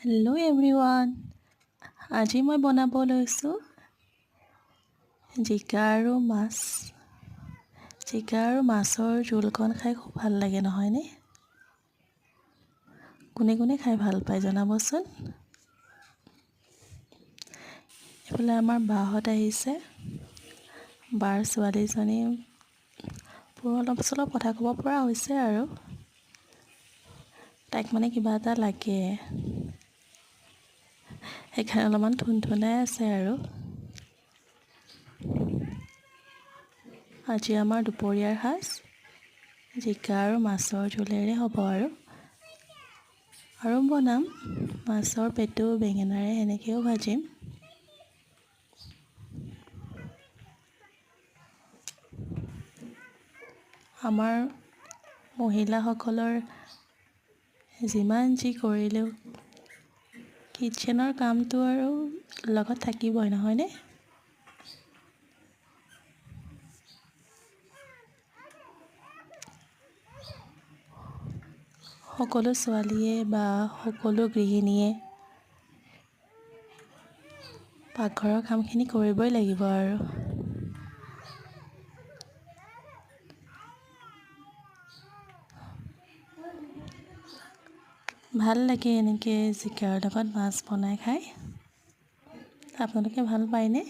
Hello' everyone. আজি মই বনাব লৈছোঁ জিকা আৰু মাছ। জিকা আৰু মাছৰ জোলকণ খাই খুব ভাল লাগে নহয়নে? কোনে কোনে খাই ভাল পায় জনাবচোন। এইফালে আমাৰ বাহঁত আহিছে। বাৰ ছোৱালীজনী অলপ চলপ কথা ক'ব পৰা হৈছে আৰু তাইক মানে কিবা এটা লাগে, সেইকাৰণে অলপমান থুনথুনাই আছে আৰু। আজি আমাৰ দুপৰীয়াৰ সাজ জিকা আৰু মাছৰ জোলেৰে হ'ব আৰু বনাম মাছৰ পেটু বেঙেনাৰে সেনেকৈও ভাজিম। আমাৰ মহিলাসকলৰ যিমান যি কৰিলেও কিটচেনৰ কামটো আৰু লগত থাকিবই নহয়নে? সকলো ছোৱালীয়ে বা সকলো গৃহিণীয়ে পাকঘৰৰ কামখিনি কৰিবই লাগিব আৰু। ভাল লাগে এনেকৈ জিকাৰ লগত মাছ বনাই খাই। আপোনালোকে ভাল পায়নে?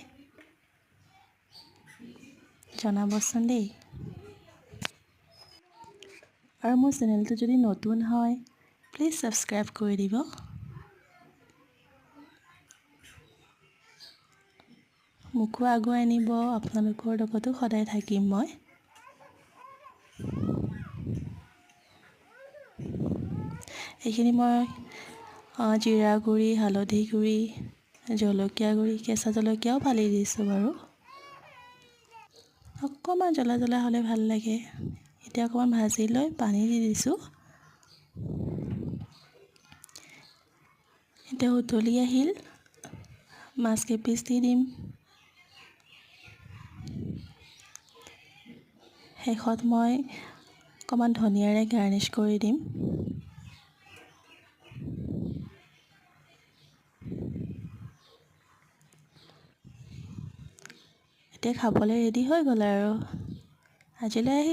জনাবচোন দেই। আৰু মোৰ চেনেলটো যদি নতুন হয় প্লিজ ছাবস্ক্ৰাইব কৰি দিব। মোকো আগুৱাই নিব, আপোনালোকৰ লগতো সদায় থাকিম মই। এইখিনি মই জিৰা গুড়ি, হালধি গুড়ি, জলকীয়া গুড়ি, কেঁচা জলকীয়াও ফালি দিছোঁ বাৰু। অকণমান জ্বলা জ্বলা হ'লে ভাল লাগে। এতিয়া অকণমান ভাজি লৈ পানী দি দিছোঁ। এতিয়া উতলি আহিল, মাছ কেইপিচ দি দিম। শেষত মই অকণমান ধনিয়াৰে গাৰ্নিছ কৰি দিম। এতিয়া খাবলৈ ৰেডি হৈ গ'ল আৰু। আজিলৈ